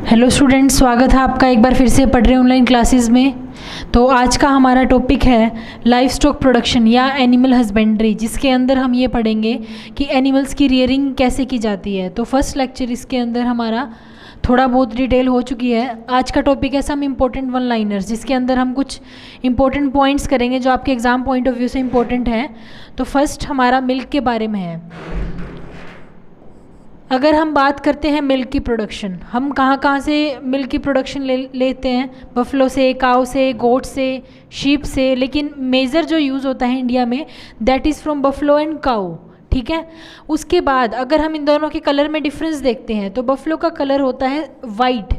Hello students, स्वागत है आपका एक बार फिर से पढ़ रहे ऑनलाइन क्लासेस में। तो आज का हमारा टॉपिक है लाइफ स्टॉक प्रोडक्शन या एनिमल हस्बेंड्री, जिसके अंदर हम ये पढ़ेंगे कि एनिमल्स की रियरिंग कैसे की जाती है। तो फर्स्ट लेक्चर इसके अंदर हमारा थोड़ा बहुत डिटेल हो चुकी है। आज का टॉपिक है सम इम्पोर्टेंट वन लाइनर्स, जिसके अंदर हम कुछ इंपॉर्टेंट पॉइंट्स करेंगे जो आपके एग्जाम पॉइंट ऑफ व्यू से इम्पोर्टेंट है। तो फर्स्ट हमारा मिल्क के बारे में है। अगर हम बात करते हैं मिल्क की प्रोडक्शन, हम कहाँ से मिल्क की प्रोडक्शन लेते हैं? बफलो से, काऊ से, गोट से, शीप से, लेकिन मेजर जो यूज़ होता है इंडिया में that is from buffalo and cow. ठीक है। उसके बाद अगर हम इन दोनों के कलर में डिफरेंस देखते हैं तो बफलो का कलर होता है वाइट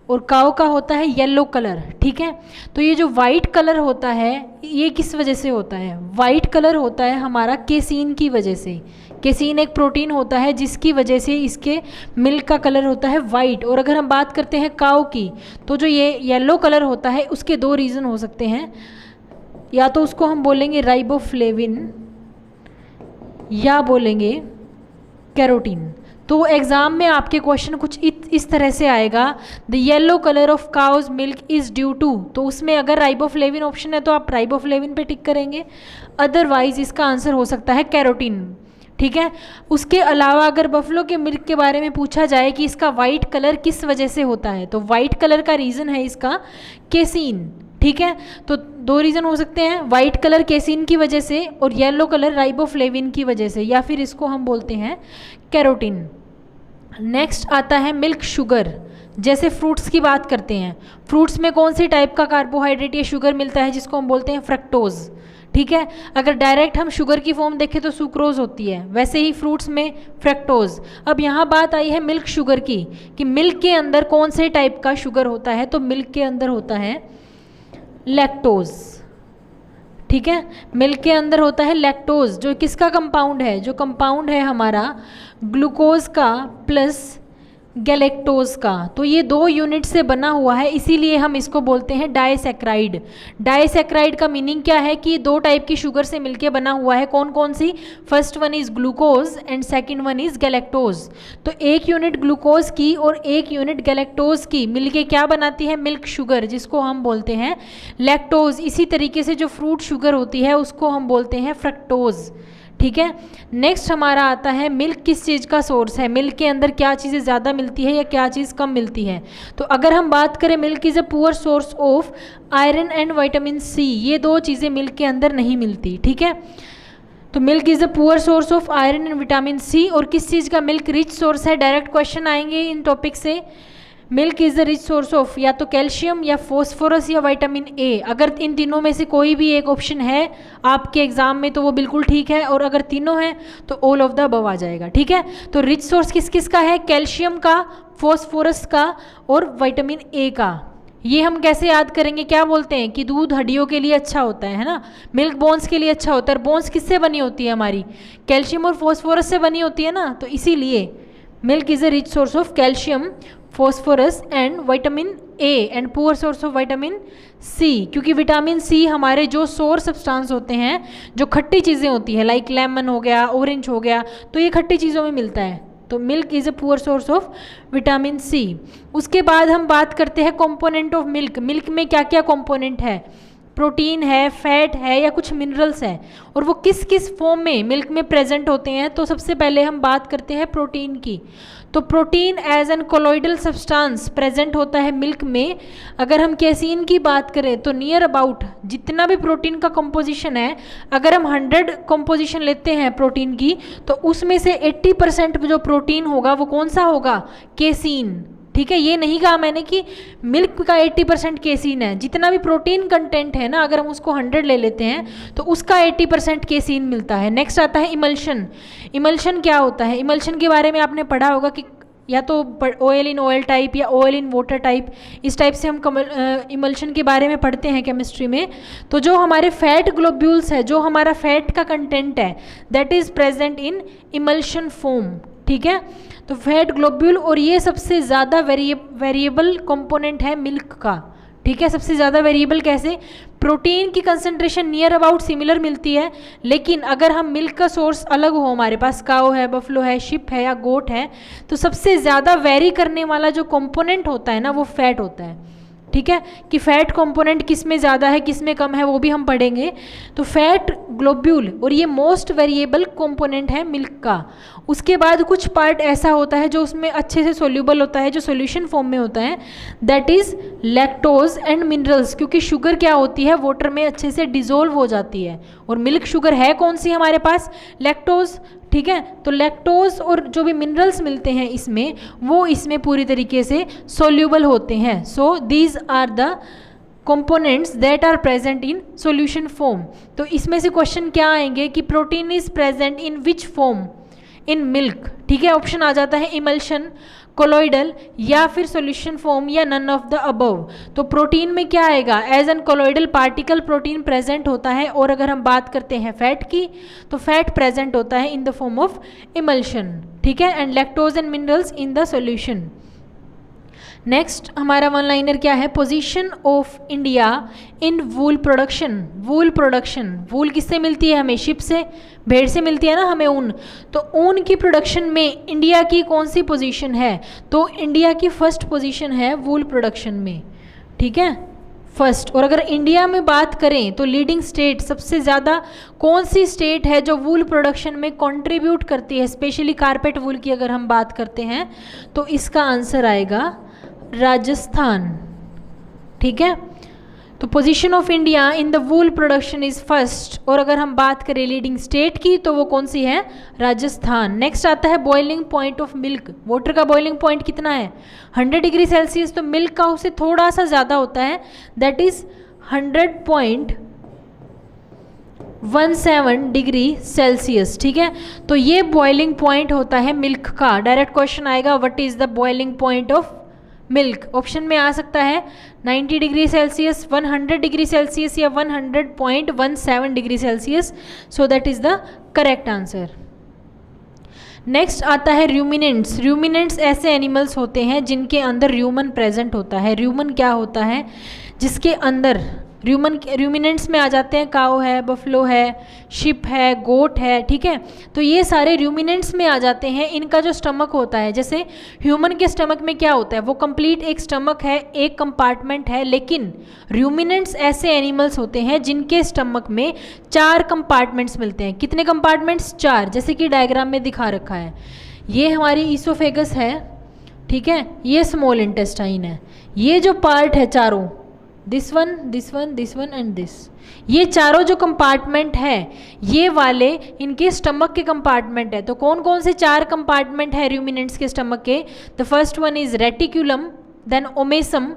और काऊ का होता है येलो कलर। ठीक है। तो ये जो वाइट कलर होता है ये किस वजह से होता है? वाइट कलर होता है हमारा केसीन की वजह से। केसीन एक प्रोटीन होता है जिसकी वजह से इसके मिल्क का कलर होता है वाइट। और अगर हम बात करते हैं काऊ की, तो जो ये येलो कलर होता है उसके दो रीज़न हो सकते हैं। या तो उसको हम बोलेंगे राइबोफ्लेविन या बोलेंगे कैरोटीन। तो एग्ज़ाम में आपके क्वेश्चन कुछ इस तरह से आएगा, the yellow colour of cow's milk is due to. तो उसमें अगर राइबोफ्लेविन ऑप्शन है तो आप राइबोफ्लेविन पे टिक करेंगे, अदरवाइज इसका आंसर हो सकता है कैरोटीन। ठीक है। उसके अलावा अगर बफलो के मिल्क के बारे में पूछा जाए कि इसका वाइट कलर किस वजह से होता है, तो वाइट कलर का रीज़न है इसका केसीन। ठीक है। तो दो रीज़न हो सकते हैं, वाइट कलर केसीन की वजह से और येलो कलर राइबोफ्लेविन की वजह से, या फिर इसको हम बोलते हैं कैरोटीन। नेक्स्ट आता है मिल्क शुगर। जैसे फ्रूट्स की बात करते हैं, फ्रूट्स में कौन सी टाइप का कार्बोहाइड्रेट या शुगर मिलता है जिसको हम बोलते हैं फ्रक्टोज। ठीक है। अगर डायरेक्ट हम शुगर की फॉर्म देखें तो सुक्रोज होती है, वैसे ही फ्रूट्स में फ्रक्टोज। अब यहाँ बात आई है मिल्क शुगर की कि मिल्क के अंदर कौन से टाइप का शुगर होता है, तो मिल्क के अंदर होता है लैक्टोज। ठीक है। मिल्क के अंदर होता है लैक्टोज, जो किसका कंपाउंड है? जो कंपाउंड है हमारा ग्लूकोज का प्लस गैलेक्टोज का। तो ये दो यूनिट से बना हुआ है, इसीलिए हम इसको बोलते हैं डाइसैक्राइड। डाइसैक्राइड का मीनिंग क्या है कि दो टाइप की शुगर से मिलके बना हुआ है। कौन कौन सी? First one is glucose and second one is galactose. तो एक यूनिट ग्लूकोज की और एक यूनिट गैलेक्टोज की मिलके क्या बनाती है? मिल्क शुगर, जिसको हम बोलते हैं लैक्टोज। इसी तरीके से जो फ्रूट शुगर होती है उसको हम बोलते हैं फ्रक्टोज। ठीक है। नेक्स्ट हमारा आता है मिल्क किस चीज़ का सोर्स है, मिल्क के अंदर क्या चीज़ें ज़्यादा मिलती है या क्या चीज़ कम मिलती है। तो अगर हम बात करें milk is a poor source of iron and vitamin C, ये दो चीज़ें मिल्क के अंदर नहीं मिलती। ठीक है। तो milk is a poor source of iron and vitamin C. और किस चीज़ का मिल्क रिच सोर्स है? डायरेक्ट क्वेश्चन आएंगे इन टॉपिक से। Milk is the rich source of या तो कैल्शियम या फॉस्फोरस या विटामिन ए। अगर इन तीनों में से कोई भी एक ऑप्शन है आपके एग्जाम में तो वो बिल्कुल ठीक है, और अगर तीनों हैं तो ऑल ऑफ द अबव आ जाएगा। ठीक है। तो रिच सोर्स किस किस का है? कैल्शियम का, फॉस्फोरस का और विटामिन ए का। ये हम कैसे याद करेंगे? क्या बोलते हैं कि दूध हड्डियों के लिए अच्छा होता है ना, मिल्क बोन्स के लिए अच्छा होता है। बोन्स किससे बनी होती है हमारी? कैल्शियम और फॉस्फोरस से बनी होती है ना। तो इसीलिए milk is a rich source of calcium, phosphorus and vitamin A and poor source of vitamin C. क्योंकि विटामिन सी हमारे जो सोर सब्सटेंस होते हैं, जो खट्टी चीज़ें होती हैं लाइक लेमन हो गया, ऑरेंज हो गया, तो ये खट्टी चीज़ों में मिलता है। तो milk is a poor source of vitamin C. उसके बाद हम बात करते हैं कंपोनेंट ऑफ मिल्क। मिल्क में क्या क्या कंपोनेंट है? प्रोटीन है, फैट है या कुछ मिनरल्स हैं, और वो किस किस फॉर्म में मिल्क में प्रेजेंट होते हैं। तो सबसे पहले हम बात करते हैं प्रोटीन की। तो protein as an colloidal substance present होता है मिल्क में। अगर हम केसीन की बात करें तो नियर अबाउट जितना भी प्रोटीन का कंपोजिशन है, अगर हम 100 कंपोजिशन लेते हैं प्रोटीन की, तो उसमें से 80% जो प्रोटीन होगा वो कौन सा होगा? केसीन। ठीक है। ये नहीं कहा मैंने कि मिल्क का 80% केसीन है। जितना भी प्रोटीन कंटेंट है ना, अगर हम उसको 100 ले लेते हैं तो उसका 80% केसीन मिलता है। नेक्स्ट आता है इमल्शन। इमल्शन क्या होता है? इमल्शन के बारे में आपने पढ़ा होगा कि या तो ऑयल इन ऑयल टाइप या ऑयल इन वाटर टाइप, इस टाइप से हम इमल्शन के बारे में पढ़ते हैं केमिस्ट्री में। तो जो हमारे फैट ग्लोब्यूल्स है, जो हमारा फैट का कंटेंट है, that is present in emulsion form. ठीक है। तो फैट ग्लोब्यूल, और ये सबसे ज़्यादा वेरिएबल कंपोनेंट है मिल्क का। ठीक है। सबसे ज़्यादा वेरिएबल कैसे? प्रोटीन की कंसंट्रेशन नियर अबाउट सिमिलर मिलती है, लेकिन अगर हम मिल्क का सोर्स अलग हो, हमारे पास काऊ है, बफलो है, शिप है या गोट है, तो सबसे ज़्यादा वेरी करने वाला जो कंपोनेंट होता है ना वो फैट होता है। ठीक है, कि फैट कंपोनेंट किस में ज़्यादा है किस में कम है वो भी हम पढ़ेंगे। तो फैट ग्लोब्यूल, और ये मोस्ट वेरिएबल कंपोनेंट है मिल्क का। उसके बाद कुछ पार्ट ऐसा होता है जो उसमें अच्छे से सोल्यूबल होता है, जो सोल्यूशन फॉर्म में होता है, that is lactose and minerals, क्योंकि शुगर क्या होती है वाटर में अच्छे से डिजोल्व हो जाती है, और मिल्क शुगर है कौन सी हमारे पास, लैक्टोज। ठीक है, तो लैक्टोज और जो भी मिनरल्स मिलते हैं इसमें, वो इसमें पूरी तरीके से सोल्यूबल होते हैं। So these are the components that are present in solution form. तो इसमें से क्वेश्चन क्या आएंगे कि protein is present in which form, in milk. ठीक है, ऑप्शन आ जाता है इमल्शन, कोलोइडल या फिर सॉल्यूशन फॉर्म या नन ऑफ द अबव। तो प्रोटीन में क्या आएगा, as an colloidal particle protein present होता है, और अगर हम बात करते हैं फैट की तो फैट प्रेजेंट होता है in the form of emulsion. ठीक है, and lactose and minerals in the solution. Next हमारा वन लाइनर क्या है, position of India in wool production. Wool production, wool किससे मिलती है हमें, शिप से, भेड़ से मिलती है ना हमें ऊन। तो ऊन की प्रोडक्शन में इंडिया की कौन सी पोजीशन है, तो इंडिया की फर्स्ट पोजीशन है वूल प्रोडक्शन में। ठीक है, फर्स्ट। और अगर इंडिया में बात करें तो लीडिंग स्टेट, सबसे ज़्यादा कौन सी स्टेट है जो वूल प्रोडक्शन में कंट्रीब्यूट करती है, स्पेशली कारपेट वूल की अगर हम बात करते हैं तो इसका आंसर आएगा राजस्थान। ठीक है, तो position of India in the wool production is first, और अगर हम बात करें लीडिंग स्टेट की तो वो कौन सी है, राजस्थान। नेक्स्ट आता है boiling point of milk. Water का बॉइलिंग पॉइंट कितना है, 100 डिग्री सेल्सियस। तो मिल्क का उससे थोड़ा सा ज़्यादा होता है, दैट इज 100.17 डिग्री सेल्सियस। ठीक है, तो ये बॉइलिंग पॉइंट होता है मिल्क का। डायरेक्ट क्वेश्चन आएगा what is the boiling point of milk. Option में आ सकता है 90 डिग्री सेल्सियस, 100 डिग्री सेल्सियस या 100.17 degree Celsius. So that is the correct answer. Next आता है रूमिनेंट्स। रूमिनेंट्स ऐसे एनिमल्स होते हैं जिनके अंदर र्यूमन प्रेजेंट होता है। र्यूमन क्या होता है, जिसके अंदर रूमिनेंट्स में आ जाते हैं काऊ है, बफलो है, शिप है, गोट है। ठीक है, तो ये सारे रूमिनेंट्स में आ जाते हैं। इनका जो स्टमक होता है, जैसे ह्यूमन के स्टमक में क्या होता है, वो कंप्लीट एक स्टमक है, एक कंपार्टमेंट है, लेकिन रूमिनेंट्स ऐसे एनिमल्स होते हैं जिनके स्टमक में 4 कंपार्टमेंट्स मिलते हैं। कितने कंपार्टमेंट्स, 4, जैसे कि डायग्राम में दिखा रखा है। ये हमारी ईसोफेगस है, ठीक है, ये स्मॉल इंटेस्टाइन है, ये जो पार्ट है चारों, this one, this one, this one and this, ये चारों जो कंपार्टमेंट है ये वाले इनके स्टमक के कंपार्टमेंट है। तो कौन कौन से 4 कंपार्टमेंट है रूमिनेंट्स के स्टमक के, the first one is reticulum, then omasum,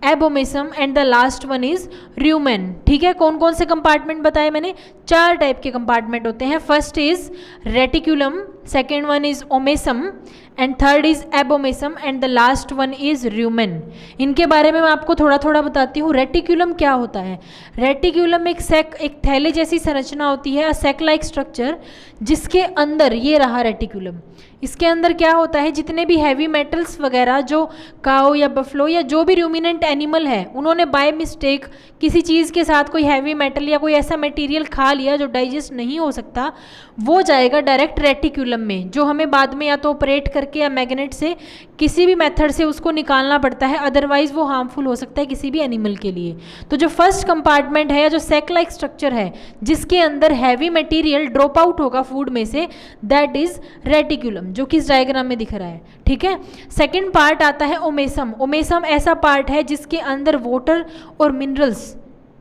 abomasum and the last one is rumen. ठीक है, कौन कौन से कंपार्टमेंट बताए मैंने, 4 टाइप के कंपार्टमेंट होते हैं। First is reticulum, second one is omasum and third is abomasum and the last one is rumen. इनके बारे में मैं आपको थोड़ा थोड़ा बताती हूँ। रेटिक्यूलम क्या होता है, रेटिक्यूलम एक थैले जैसी संरचना होती है, सेक लाइक स्ट्रक्चर, जिसके अंदर ये रहा रेटिक्यूलम। इसके अंदर क्या होता है, जितने भी हैवी मेटल्स वगैरह जो काऊ या बफलो या जो भी रूमिनेंट एनिमल है उन्होंने बाय मिस्टेक किसी चीज़ के साथ कोई हैवी मेटल या कोई ऐसा मटेरियल खा लिया जो डाइजेस्ट नहीं हो सकता, वो जाएगा डायरेक्ट रेटिक्यूलम में, जो हमें बाद में या तो ऑपरेट करके या मैग्नेट से किसी भी मेथड से उसको निकालना पड़ता है, अदरवाइज वो हार्मफुल हो सकता है किसी भी एनिमल के लिए। तो जो फर्स्ट कंपार्टमेंट है या जो सेक लाइक स्ट्रक्चर है जिसके अंदर हैवी मटेरियल ड्रॉप आउट होगा फूड में से, दैट इज रेटिक्यूलम, जो कि इस डायग्राम में दिख रहा है। ठीक है, सेकेंड पार्ट आता है ओमेसम। ओमेसम ऐसा पार्ट है जिसके अंदर वाटर और मिनरल्स,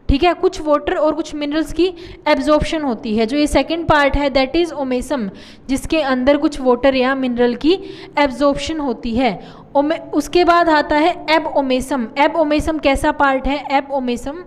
ठीक है, कुछ वाटर और कुछ मिनरल्स की एब्जॉर्प्शन होती है। जो ये सेकंड पार्ट है दैट इज ओमेसम, जिसके अंदर कुछ वाटर या मिनरल की एब्जॉर्प्शन होती है। उसके बाद आता है एब ओमेसम। एब ओमेसम कैसा पार्ट है, एब ओमेसम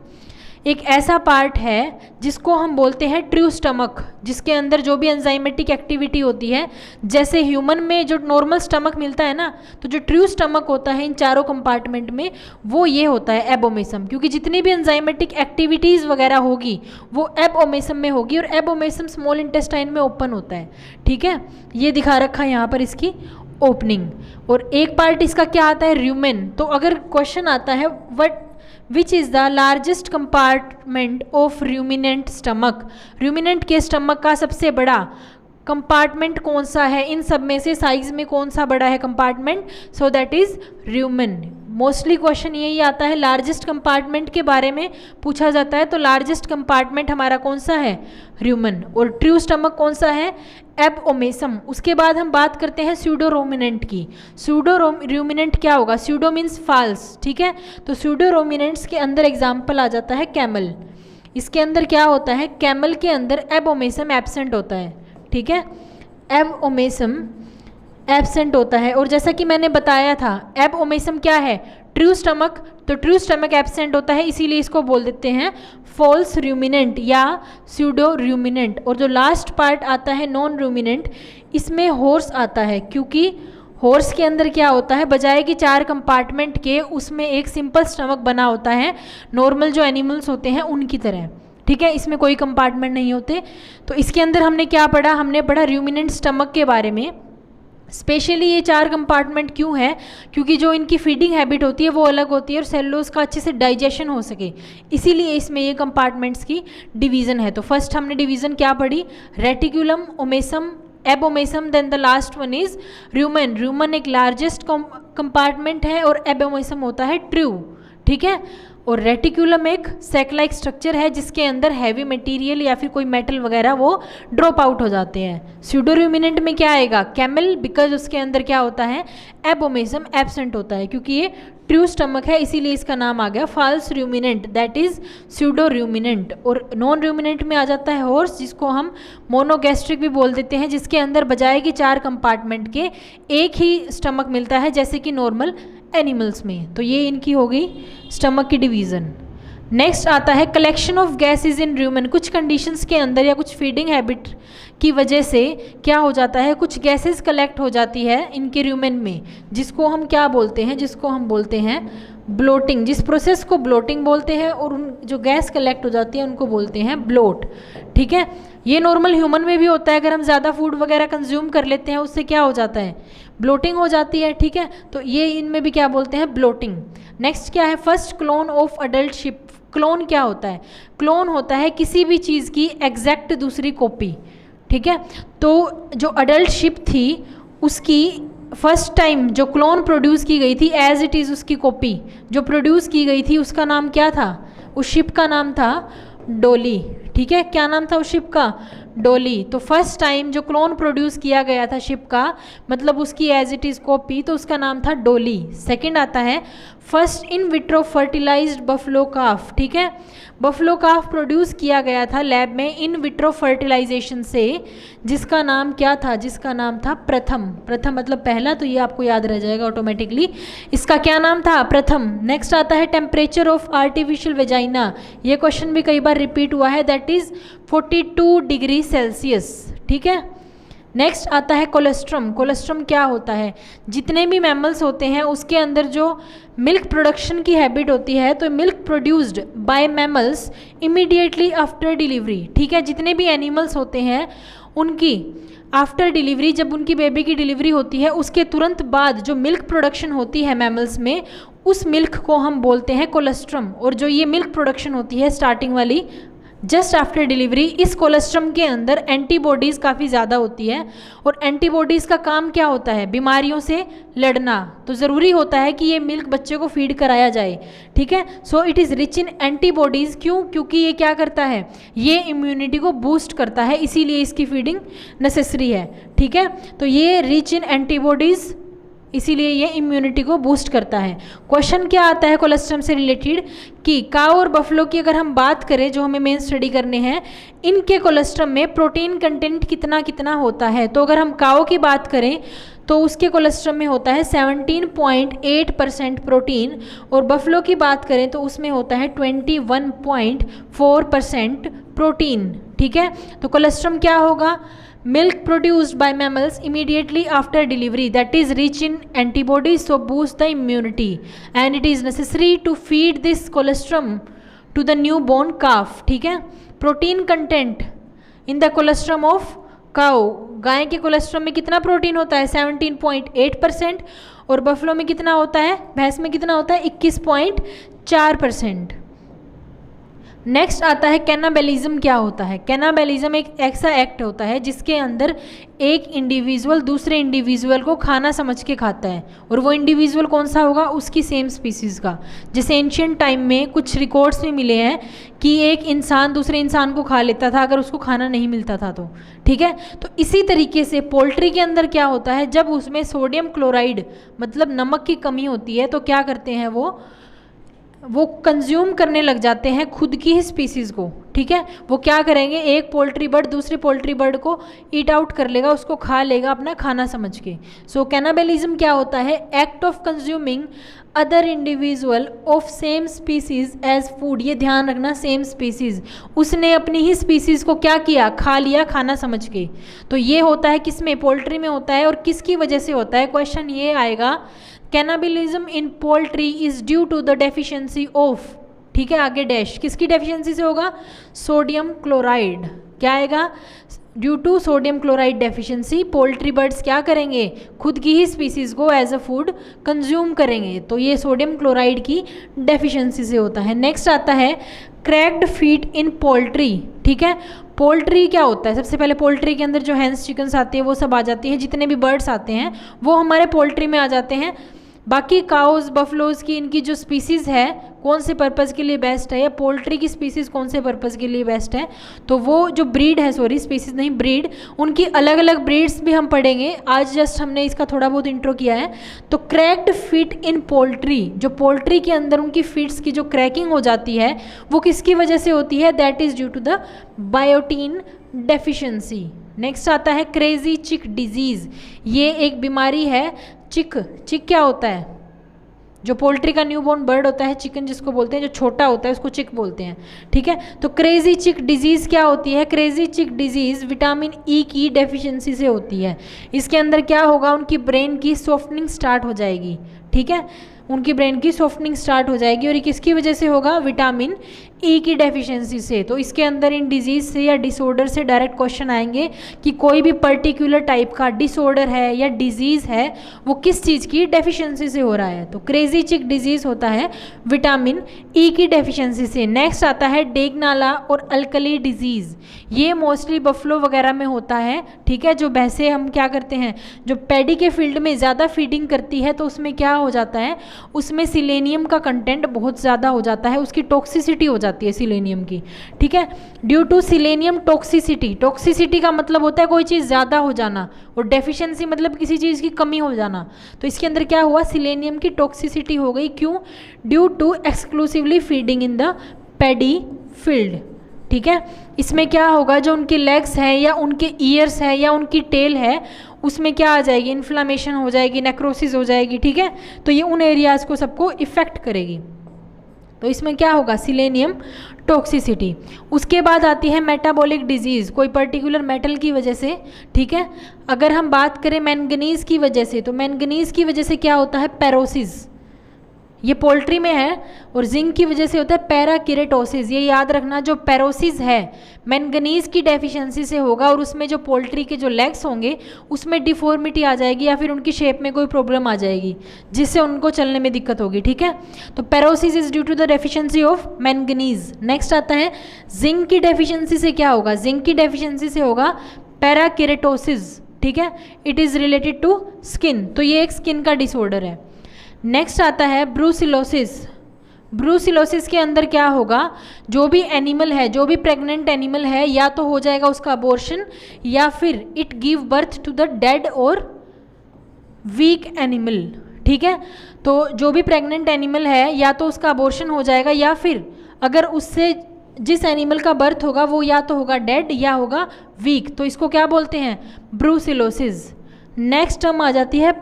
एक ऐसा पार्ट है जिसको हम बोलते हैं ट्रू स्टमक, जिसके अंदर जो भी एंजाइमेटिक एक्टिविटी होती है, जैसे ह्यूमन में जो नॉर्मल स्टमक मिलता है ना, तो जो ट्रू स्टमक होता है इन चारों कंपार्टमेंट में वो ये होता है एबोमेसम, क्योंकि जितनी भी एंजाइमेटिक एक्टिविटीज़ वगैरह होगी वो एबोमेसम में होगी, और एबोमेसम स्मॉल इंटेस्टाइन में ओपन होता है। ठीक है, ये दिखा रखा है यहाँ पर इसकी ओपनिंग। और एक पार्ट इसका क्या आता है, र्यूमेन। तो अगर क्वेश्चन आता है what which is the largest compartment of ruminant stomach, ruminant के स्टमक का सबसे बड़ा कंपार्टमेंट कौन सा है, इन सब में से साइज में कौन सा बड़ा है compartment, so that is र्यूमन। Mostly question यही आता है, लार्जेस्ट कंपार्टमेंट के बारे में पूछा जाता है, तो लार्जेस्ट कंपार्टमेंट हमारा कौन सा है, र्यूमन। और ट्रू स्टमक कौन सा है, एबओमेसम। उसके बाद हम बात करते हैं स्यूडो रोमिनेंट की। स्यूडो रूमिनेंट क्या होगा, स्यूडो मीन्स फाल्स, ठीक है। तो स्यूडो रोमिनेंट्स के अंदर एग्जाम्पल आ जाता है कैमल। इसके अंदर क्या होता है, कैमल के अंदर एबओमेसम एब्सेंट होता है, ठीक है, एबओमेसम एब्सेंट होता है। और जैसा कि मैंने बताया था, एबओमेसम क्या है, ट्रू स्टमक, तो ट्रू स्टमक एब्सेंट होता है, इसीलिए इसको बोल देते हैं फॉल्स रूमिनेंट या स्यूडो रूमिनेंट। और जो लास्ट पार्ट आता है नॉन रूमिनेंट, इसमें हॉर्स आता है, क्योंकि हॉर्स के अंदर क्या होता है, बजाय कि 4 कंपार्टमेंट के उसमें एक सिंपल स्टमक बना होता है, नॉर्मल जो एनिमल्स होते हैं उनकी तरह, ठीक है, इसमें कोई कंपार्टमेंट नहीं होते। तो इसके अंदर हमने क्या पढ़ा, हमने पढ़ा रूमिनेंट स्टमक के बारे में। स्पेशली ये 4 कंपार्टमेंट क्यों है, क्योंकि जो इनकी फीडिंग हैबिट होती है वो अलग होती है और सेलुलोज का अच्छे से डाइजेशन हो सके, इसीलिए इसमें ये कंपार्टमेंट्स की डिवीज़न है। तो फर्स्ट हमने डिवीज़न क्या पढ़ी, reticulum, omasum, abomasum, then the last one is rumen. Rumen एक लार्जेस्ट कंपार्टमेंट है और एबओमेसम होता है ट्रू, ठीक है। और रेटिकुलम एक सैक लाइक स्ट्रक्चर है जिसके अंदर हैवी मटेरियल या फिर कोई मेटल वगैरह वो ड्रॉप आउट हो जाते हैं। स्यूडो रूमिनेंट में क्या आएगा, कैमल, बिकॉज उसके अंदर क्या होता है, एबओमेसम एब्सेंट होता है, क्योंकि ये ट्रू स्टमक है, इसीलिए इसका नाम आ गया false ruminant, that is pseudo ruminant. और नॉन रूमिनेंट में आ जाता है हॉर्स, जिसको हम मोनोगैस्ट्रिक भी बोल देते हैं, जिसके अंदर बजाय कि 4 कंपार्टमेंट के एक ही स्टमक मिलता है, जैसे कि नॉर्मल एनिमल्स में। तो ये इनकी हो गई स्टमक की डिवीज़न। नेक्स्ट आता है कलेक्शन ऑफ गैसेज इन र्यूमन। कुछ कंडीशंस के अंदर या कुछ फीडिंग हैबिट की वजह से क्या हो जाता है, कुछ गैसेस कलेक्ट हो जाती है इनके र्यूमन में, जिसको हम क्या बोलते हैं, जिसको हम बोलते हैं ब्लोटिंग। जिस प्रोसेस को ब्लोटिंग बोलते हैं, और उन जो गैस कलेक्ट हो जाती है उनको बोलते हैं ब्लोट, ठीक है। ये नॉर्मल ह्यूमन में भी होता है, अगर हम ज़्यादा फूड वगैरह कंज्यूम कर लेते हैं उससे क्या हो जाता है, ब्लोटिंग हो जाती है, ठीक है। तो ये इनमें भी क्या बोलते हैं, ब्लोटिंग। नेक्स्ट क्या है, first clone of adult ship. Clone क्या होता है, क्लोन होता है किसी भी चीज़ की एग्जैक्ट दूसरी कॉपी, ठीक है। तो जो अडल्ट शिप थी उसकी फर्स्ट टाइम जो क्लोन प्रोड्यूस की गई थी एज इट इज़ उसकी कॉपी जो प्रोड्यूस की गई थी, उसका नाम क्या था, उस शिप का नाम था डोली, ठीक है। क्या नाम था उस शिप का, डोली। तो फर्स्ट टाइम जो क्लोन प्रोड्यूस किया गया था शिप का, मतलब उसकी एज इट इज़ कॉपी, तो उसका नाम था डोली। सेकंड आता है first in vitro fertilized buffalo calf, ठीक है। बफलो काफ प्रोड्यूस किया गया था लैब में इन विट्रो फर्टिलाइजेशन से, जिसका नाम क्या था, जिसका नाम था प्रथम। प्रथम मतलब पहला, तो ये आपको याद रह जाएगा ऑटोमेटिकली, इसका क्या नाम था, प्रथम। नेक्स्ट आता है टेम्परेचर ऑफ आर्टिफिशियल वेजाइना। ये क्वेश्चन भी कई बार रिपीट हुआ है, दैट इज 42 डिग्री सेल्सियस, ठीक है। नेक्स्ट आता है कोलेस्ट्रम। कोलेस्ट्रम क्या होता है, जितने भी मैमल्स होते हैं उसके अंदर जो मिल्क प्रोडक्शन की हैबिट होती है, तो milk produced by mammals immediately after delivery, ठीक है। जितने भी एनिमल्स होते हैं उनकी आफ्टर डिलीवरी, जब उनकी बेबी की डिलीवरी होती है उसके तुरंत बाद जो मिल्क प्रोडक्शन होती है मैमल्स में, उस मिल्क को हम बोलते हैं कोलेस्ट्रम। और जो ये मिल्क प्रोडक्शन होती है स्टार्टिंग वाली जस्ट आफ्टर डिलीवरी, इस कोलेस्ट्रम के अंदर एंटीबॉडीज़ काफ़ी ज़्यादा होती है, और एंटीबॉडीज़ का काम क्या होता है, बीमारियों से लड़ना। तो ज़रूरी होता है कि ये मिल्क बच्चे को फीड कराया जाए, ठीक है। So it is rich in antibodies. क्यों, क्योंकि ये क्या करता है, ये इम्यूनिटी को बूस्ट करता है, इसीलिए इसकी फीडिंग नेसेसरी है, ठीक है। तो ये रिच इन एंटीबॉडीज़, इसीलिए ये इम्यूनिटी को बूस्ट करता है। क्वेश्चन क्या आता है कोलेस्ट्रम से रिलेटेड, कि काऊ और बफलो की अगर हम बात करें, जो हमें मेन स्टडी करने हैं, इनके कोलेस्ट्रम में प्रोटीन कंटेंट कितना कितना होता है। तो अगर हम काऊ की बात करें तो उसके कोलेस्ट्रम में होता है 17.8% प्रोटीन, और बफलो की बात करें तो उसमें होता है 21.4% प्रोटीन, ठीक है। तो कोलेस्ट्रम क्या होगा, milk produced by mammals immediately after delivery, that is rich in antibodies, so boost the immunity, and it is necessary to feed this colostrum to the newborn calf, ठीक है। Protein content in the colostrum of cow, गाय के colostrum में कितना protein होता है, 17.8%, और buffalo में कितना होता है, भैंस में कितना होता है 21.4%। नेक्स्ट आता है कैनाबेलिज्म। क्या होता है? कैनाबेलिज्म एक ऐसा एक्ट होता है जिसके अंदर एक इंडिविजुअल दूसरे इंडिविजुअल को खाना समझ के खाता है, और वो इंडिविजुअल कौन सा होगा, उसकी सेम स्पीसीज़ का। जैसे एंशियंट टाइम में कुछ रिकॉर्ड्स भी मिले हैं कि एक इंसान दूसरे इंसान को खा लेता था अगर उसको खाना नहीं मिलता था तो, ठीक है। तो इसी तरीके से पोल्ट्री के अंदर क्या होता है, जब उसमें सोडियम क्लोराइड मतलब नमक की कमी होती है तो क्या करते हैं वो कंज्यूम करने लग जाते हैं खुद की ही स्पीसीज़ को, ठीक है। वो क्या करेंगे, एक पोल्ट्री बर्ड दूसरे पोल्ट्री बर्ड को ईट आउट कर लेगा, उसको खा लेगा अपना खाना समझ के। सो कैनाबेलिज्म क्या होता है, act of consuming other individual of same species as food. ये ध्यान रखना, सेम स्पीसीज, उसने अपनी ही स्पीसीज को क्या किया, खा लिया खाना समझ के। तो ये होता है किसमें, पोल्ट्री में होता है। और किसकी वजह से होता है, क्वेश्चन ये आएगा, cannibalism in poultry is due to the deficiency of, ठीक है, आगे डैश, किसकी डेफिशिएंसी से होगा, सोडियम क्लोराइड। क्या आएगा, due to sodium chloride deficiency poultry birds क्या करेंगे, खुद की ही स्पीसीज को एज अ फूड कंज्यूम करेंगे। तो ये सोडियम क्लोराइड की डेफिशिएंसी से होता है। नेक्स्ट आता है क्रैक्ड फीट इन पोल्ट्री, ठीक है। पोल्ट्री क्या होता है, सबसे पहले पोल्ट्री के अंदर जो हैंस चिकन्स आती है वो सब आ जाती हैं, जितने भी बर्ड्स आते हैं वो हमारे पोल्ट्री में आ जाते हैं। बाकी काउज बफलोज की इनकी जो स्पीसीज़ है कौन से पर्पज़ के लिए बेस्ट है, या पोल्ट्री की स्पीसीज़ कौन से पर्पज़ के लिए बेस्ट है, तो वो जो ब्रीड है, सॉरी स्पीसीज़ नहीं ब्रीड, उनकी अलग अलग ब्रीड्स भी हम पढ़ेंगे। आज जस्ट हमने इसका थोड़ा बहुत इंट्रो किया है। तो क्रैक्ड फीट इन पोल्ट्री, जो पोल्ट्री के अंदर उनकी फीट्स की जो क्रैकिंग हो जाती है वो किसकी वजह से होती है, that is due to the biotin deficiency. Next आता है क्रेजी चिक डिजीज़। ये एक बीमारी है, चिक क्या होता है, जो पोल्ट्री का न्यूबॉर्न बर्ड होता है, चिकन जिसको बोलते हैं, जो छोटा होता है उसको चिक बोलते हैं, ठीक है। तो क्रेजी चिक डिजीज़ क्या होती है, क्रेजी चिक डिजीज़ विटामिन ई की डेफिशिएंसी से होती है। इसके अंदर क्या होगा, उनकी ब्रेन की सॉफ्टनिंग स्टार्ट हो जाएगी, ठीक है, उनकी ब्रेन की सॉफ्टनिंग स्टार्ट हो जाएगी। और ये किसकी वजह से होगा, विटामिन ई की डेफिशिएंसी से। तो इसके अंदर इन डिजीज़ से या डिसऑर्डर से डायरेक्ट क्वेश्चन आएंगे कि कोई भी पर्टिकुलर टाइप का डिसऑर्डर है या डिजीज़ है वो किस चीज़ की डेफिशिएंसी से हो रहा है। तो क्रेजी चिक डिजीज़ होता है विटामिन ई की डेफिशिएंसी से। नेक्स्ट आता है डेगनाला और अल्कली डिजीज़। ये मोस्टली बफलो वगैरह में होता है, ठीक है। जो भैंसे हम क्या करते हैं, जो पैडी के फील्ड में ज़्यादा फीडिंग करती है तो उसमें क्या हो जाता है, उसमें सिलेनियम का कंटेंट बहुत ज़्यादा हो जाता है, उसकी टॉक्सिसिटी हो जाती है सिलेनियम की, ठीक है। Due to selenium toxicity, toxicity का मतलब होता है कोई चीज़ ज़्यादा हो जाना, और डेफिशिएंसी मतलब किसी चीज़ की कमी हो जाना। तो इसके अंदर क्या हुआ, सिलेनियम की टॉक्सिसिटी हो गई। क्यों, due to exclusively feeding in the paddy field, ठीक है। इसमें क्या होगा, जो उनके लेग्स हैं या उनके ईयर्स है या उनकी टेल है उसमें क्या आ जाएगी, इन्फ्लामेशन हो जाएगी, नेक्रोसिस हो जाएगी, ठीक है। तो ये उन एरियाज़ को सबको इफ़ेक्ट करेगी। तो इसमें क्या होगा, सिलेनियम टॉक्सिसिटी। उसके बाद आती है मेटाबॉलिक डिजीज़, कोई पर्टिकुलर मेटल की वजह से, ठीक है। अगर हम बात करें मैंगनीज़ की वजह से, तो मैंगनीज़ की वजह से क्या होता है, पेरोसिस, ये पोल्ट्री में है। और जिंक की वजह से होता है पैराकिरेटोसिस। ये याद रखना, जो पेरोसिस है मैंगनीज़ की डेफिशिएंसी से होगा, और उसमें जो पोल्ट्री के जो लेग्स होंगे उसमें डिफॉर्मिटी आ जाएगी या फिर उनकी शेप में कोई प्रॉब्लम आ जाएगी जिससे उनको चलने में दिक्कत होगी, ठीक है। तो perosis is due to the deficiency of manganese. Next आता है जिंक की डेफिशिएंसी से क्या होगा, जिंक की डेफिशिएंसी से होगा पैराकिरेटोसिस, ठीक है। It is related to skin, तो ये एक स्किन का डिसऑर्डर है। नेक्स्ट आता है ब्रूसिलोसिस। ब्रूसिलोसिस के अंदर क्या होगा, जो भी एनिमल है, जो भी प्रेग्नेंट एनिमल है, या तो हो जाएगा उसका अबॉर्शन या फिर it give birth to the dead और वीक एनिमल, ठीक है। तो जो भी प्रेग्नेंट एनिमल है या तो उसका अबॉर्शन हो जाएगा, या फिर अगर उससे जिस एनिमल का बर्थ होगा वो या तो होगा डेड या होगा वीक, तो इसको क्या बोलते हैं, ब्रूसिलोसिस। नेक्स्ट टर्म आ जाती है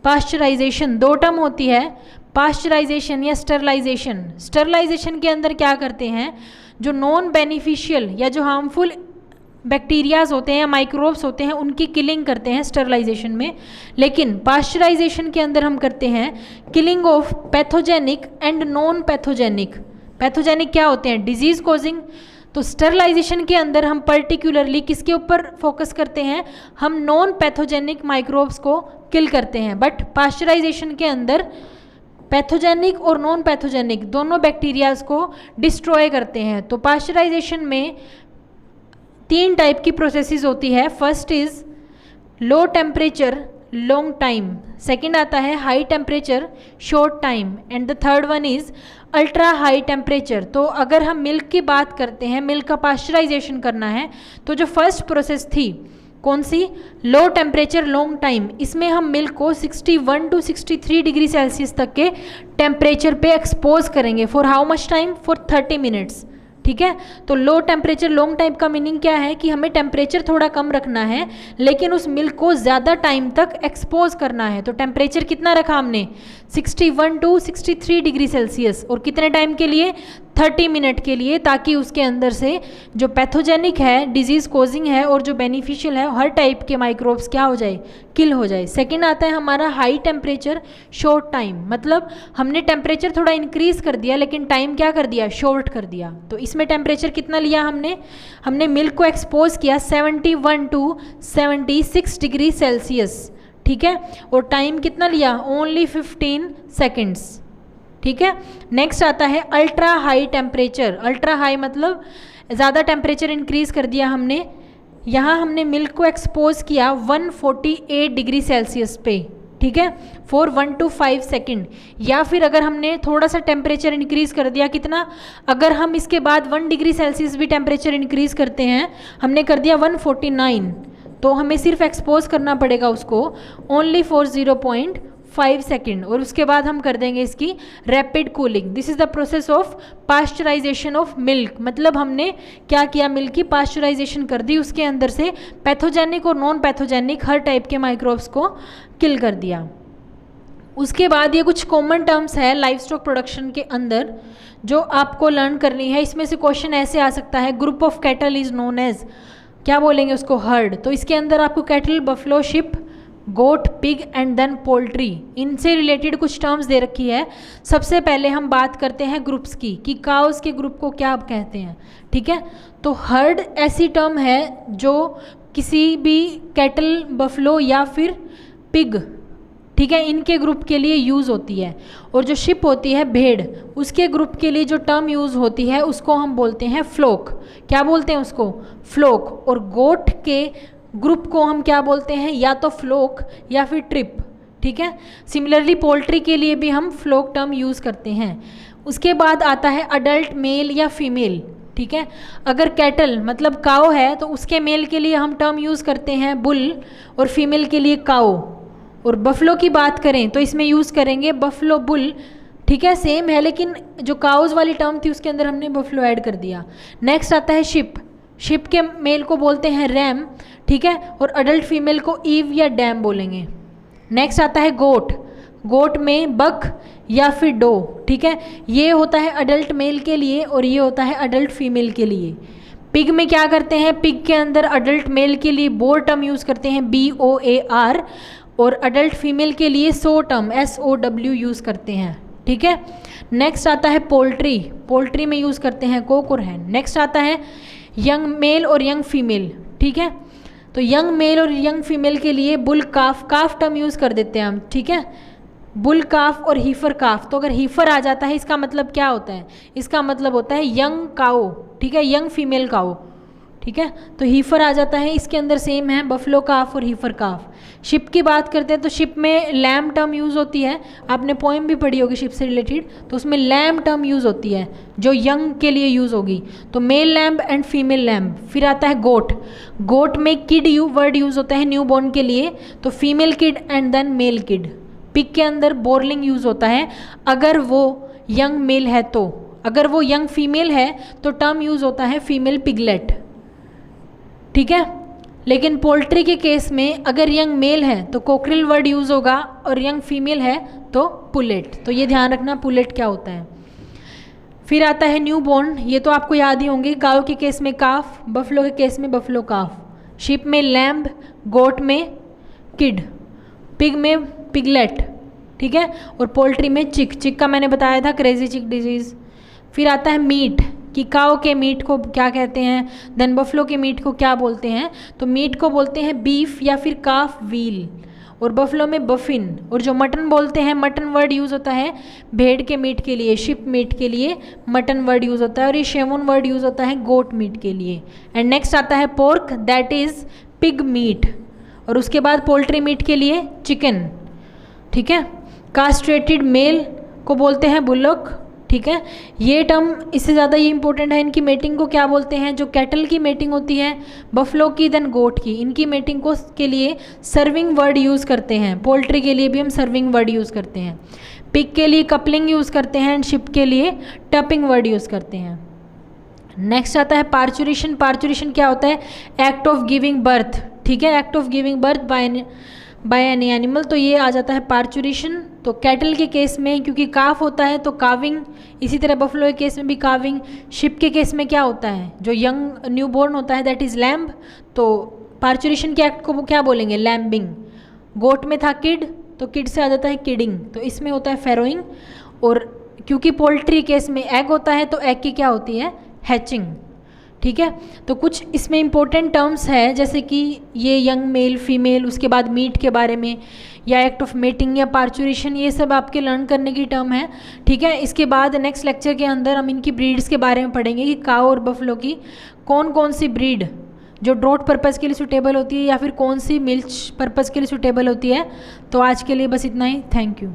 पास्चराइजेशन। दो टर्म होती है, पास्चराइजेशन या स्टरलाइजेशन। स्टरलाइजेशन के अंदर क्या करते हैं, जो नॉन बेनिफिशियल या जो हार्मफुल बैक्टीरियाज होते हैं या माइक्रोब्स होते हैं उनकी किलिंग करते हैं स्टरलाइजेशन में। लेकिन पास्चराइजेशन के अंदर हम करते हैं killing of pathogenic and non pathogenic. Pathogenic क्या होते हैं, डिजीज़ कॉजिंग, तो स्टरलाइजेशन के अंदर हम पर्टिकुलरली किसके ऊपर फोकस करते हैं, हम नॉन पैथोजेनिक माइक्रोब्स को किल करते हैं, बट पाश्चराइजेशन के अंदर पैथोजेनिक और नॉन पैथोजेनिक दोनों बैक्टीरियाज को डिस्ट्रॉय करते हैं। तो पाश्चराइजेशन में 3 टाइप की प्रोसेसेस होती है। First is low temperature long time, second आता है high temperature short time, and the third one is ultra high temperature. तो अगर हम मिल्क की बात करते हैं, मिल्क का पाश्चराइजेशन करना है, तो जो फर्स्ट प्रोसेस थी कौन सी, लो टेम्परेचर लॉन्ग टाइम, इसमें हम मिल्क को 61 to 63 डिग्री सेल्सियस तक के टेम्परेचर पे एक्सपोज करेंगे। For how much time, for 30 minutes. ठीक है, तो लो टेम्परेचर लॉन्ग टाइम का मीनिंग क्या है कि हमें टेम्परेचर थोड़ा कम रखना है, लेकिन उस मिल्क को ज़्यादा टाइम तक एक्सपोज करना है। तो टेम्परेचर कितना रखा हमने, 61 to 63 डिग्री सेल्सियस, और कितने टाइम के लिए, 30 मिनट के लिए, ताकि उसके अंदर से जो पैथोजेनिक है, डिजीज़ कोजिंग है, और जो बेनिफिशियल है, हर टाइप के माइक्रोब्स क्या हो जाए, किल हो जाए। सेकेंड आता है हमारा हाई टेम्परेचर शॉर्ट टाइम, मतलब हमने टेम्परेचर थोड़ा इंक्रीज कर दिया लेकिन टाइम क्या कर दिया, शॉर्ट कर दिया। तो इसमें टेम्परेचर कितना लिया हमने मिल्क को एक्सपोज किया 71 to 76 डिग्री सेल्सियस। ठीक है, और टाइम कितना लिया, ओनली 15 सेकेंड्स। ठीक है, नेक्स्ट आता है ultra high temperature. Ultra high मतलब ज़्यादा टेम्परेचर इंक्रीज कर दिया हमने। यहाँ हमने मिल्क को एक्सपोज किया 148 डिग्री सेल्सियस पे, ठीक है, फॉर 1 to 5 सेकेंड। या फिर अगर हमने थोड़ा सा टेम्परेचर इंक्रीज कर दिया, कितना, अगर हम इसके बाद 1 डिग्री सेल्सियस भी टेम्परेचर इंक्रीज करते हैं, हमने कर दिया 149, तो हमें सिर्फ एक्सपोज करना पड़ेगा उसको ओनली फॉर 0.5 सेकेंड, और उसके बाद हम कर देंगे इसकी rapid cooling. This is the process of pasteurisation of milk. मतलब हमने क्या किया, मिल्क की पाश्चराइजेशन कर दी, उसके अंदर से पैथोजेनिक और नॉन पैथोजेनिक हर टाइप के माइक्रोब्स को किल कर दिया। उसके बाद ये कुछ कॉमन टर्म्स है लाइफ स्टॉक प्रोडक्शन के अंदर जो आपको लर्न करनी है। इसमें से क्वेश्चन ऐसे आ सकता है, group of cattle is known as, क्या बोलेंगे उसको, हर्ड। तो इसके अंदर आपको cattle, buffalo, sheep, goat, pig and then poultry, इनसे रिलेटेड कुछ टर्म्स दे रखी है। सबसे पहले हम बात करते हैं ग्रुप्स की, कि काउस के ग्रुप को क्या कहते हैं। ठीक है, तो हर्ड ऐसी टर्म है जो किसी भी कैटल, बफलो या फिर पिग, ठीक है, इनके ग्रुप के लिए यूज़ होती है। और जो शिप होती है, भेड़, उसके ग्रुप के लिए जो टर्म यूज़ होती है उसको हम बोलते हैं फ्लोक। क्या बोलते हैं उसको, फ्लोक। और गोट के ग्रुप को हम क्या बोलते हैं, या तो फ्लोक या फिर ट्रिप। ठीक है, सिमिलरली पोल्ट्री के लिए भी हम फ्लोक टर्म यूज़ करते हैं। उसके बाद आता है अडल्ट मेल या फीमेल। ठीक है, अगर कैटल मतलब काओ है तो उसके मेल के लिए हम टर्म यूज़ करते हैं बुल, और फीमेल के लिए काओ। और बफलो की बात करें तो इसमें यूज़ करेंगे बफलो बुल। ठीक है, सेम है, लेकिन जो काउज वाली टर्म थी उसके अंदर हमने बफलो ऐड कर दिया। नेक्स्ट आता है शिप। शिप के मेल को बोलते हैं रैम, ठीक है, और अडल्ट फीमेल को ईव या डैम बोलेंगे। नेक्स्ट आता है गोट। गोट में बक या फिर डो। ठीक है, ये होता है अडल्ट मेल के लिए और ये होता है अडल्ट फीमेल के लिए। पिग में क्या करते हैं, पिग के अंदर अडल्ट मेल के लिए बोर टर्म यूज़ करते हैं, BOAR, और अडल्ट फीमेल के लिए सो टर्म, SOW यूज़ करते हैं। ठीक है, नेक्स्ट आता है पोल्ट्री। पोल्ट्री में यूज़ करते हैं कोक और हैन। नेक्स्ट आता है यंग मेल और यंग फीमेल। ठीक है, तो यंग मेल और यंग फीमेल के लिए बुल काफ, काफ टर्म यूज़ कर देते हैं हम। ठीक है, बुल काफ और हीफर काफ। तो अगर हीफर आ जाता है इसका मतलब क्या होता है, इसका मतलब होता है यंग काओ। ठीक है, यंग फीमेल काओ। ठीक है, तो हीफर आ जाता है, इसके अंदर सेम है बफलो काफ और हीफर काफ। शिप की बात करते हैं तो शिप में लैम टर्म यूज़ होती है। आपने पोएम भी पढ़ी होगी शिप से रिलेटेड, तो उसमें लैम टर्म यूज़ होती है जो यंग के लिए यूज़ होगी। तो male lamb and female lamb. फिर आता है गोट। गोट में किड वर्ड यूज़ होता है न्यू बॉर्न के लिए, तो female kid and then male kid. Pig के अंदर बोरलिंग यूज़ होता है अगर वो यंग मेल है तो। अगर वो यंग फीमेल है तो टर्म यूज़ होता है फीमेल पिगलेट। ठीक है, लेकिन पोल्ट्री के केस में अगर यंग मेल है तो कोकरिल वर्ड यूज़ होगा और यंग फीमेल है तो पुलेट। तो ये ध्यान रखना पुलेट क्या होता है। फिर आता है न्यू बॉर्न, ये तो आपको याद ही होंगे। काऊ के केस में काफ, बफलो के केस में बफलो काफ, शिप में लैम्ब, गोट में किड, पिग में पिगलेट। ठीक है, और पोल्ट्री में चिक। चिक का मैंने बताया था क्रेजी चिक डिजीज़। फिर आता है मीट। कि काओ के मीट को क्या कहते हैं, देन बफलो के मीट को क्या बोलते हैं, तो मीट को बोलते हैं बीफ या फिर काफ व्हील, और बफलो में बफिन। और जो मटन बोलते हैं, मटन वर्ड यूज़ होता है भेड़ के मीट के लिए, शिप मीट के लिए मटन वर्ड यूज़ होता है, और ये शेमोन वर्ड यूज़ होता है गोट मीट के लिए। एंड नेक्स्ट आता है pork, that is pig meet, और उसके बाद पोल्ट्री मीट के लिए चिकन, ठीक है। कास्ट्रेटेड मेल को बोलते हैं बुलक, ठीक है। ये टर्म इससे ज़्यादा ये इंपॉर्टेंट है, इनकी मेटिंग को क्या बोलते हैं, जो कैटल की मेटिंग होती है, बफलो की देन गोट की, इनकी मेटिंग को के लिए सर्विंग वर्ड यूज़ करते हैं। पोल्ट्री के लिए भी हम सर्विंग वर्ड यूज़ करते हैं, पिग के लिए कपलिंग यूज़ करते हैं, एंड शिप के लिए टपिंग वर्ड यूज़ करते हैं। नेक्स्ट आता है पार्चुरेशन। पार्चुरेशन क्या होता है, एक्ट ऑफ गिविंग बर्थ, ठीक है, act of giving birth by any animal, तो ये आ जाता है पार्चुरेशन। तो कैटल के केस में क्योंकि काफ होता है तो काविंग, इसी तरह बफलो के केस में भी काविंग। शिप के केस में क्या होता है, जो यंग न्यूबॉर्न होता है दैट इज़ लैम्ब, तो पार्चुरेशन के एक्ट को क्या बोलेंगे, लैम्बिंग। गोट में था किड, तो किड से आ जाता है किडिंग, तो इसमें होता है फैरोइंग। और क्योंकि पोल्ट्री केस में एग होता है तो एग की क्या होती है, हैचिंग, ठीक है। तो कुछ इसमें इंपॉर्टेंट टर्म्स है जैसे कि ये यंग मेल फीमेल, उसके बाद मीट के बारे में, या एक्ट ऑफ मेटिंग या पार्चुरेशन, ये सब आपके लर्न करने की टर्म है, ठीक है। इसके बाद नेक्स्ट लेक्चर के अंदर हम इनकी ब्रीड्स के बारे में पढ़ेंगे कि काऊ और बफलो की कौन कौन सी ब्रीड जो ड्रोट पर्पज़ के लिए सूटेबल होती है या फिर कौन सी मिल्च पर्पज़ के लिए सूटेबल होती है। तो आज के लिए बस इतना ही, थैंक यू।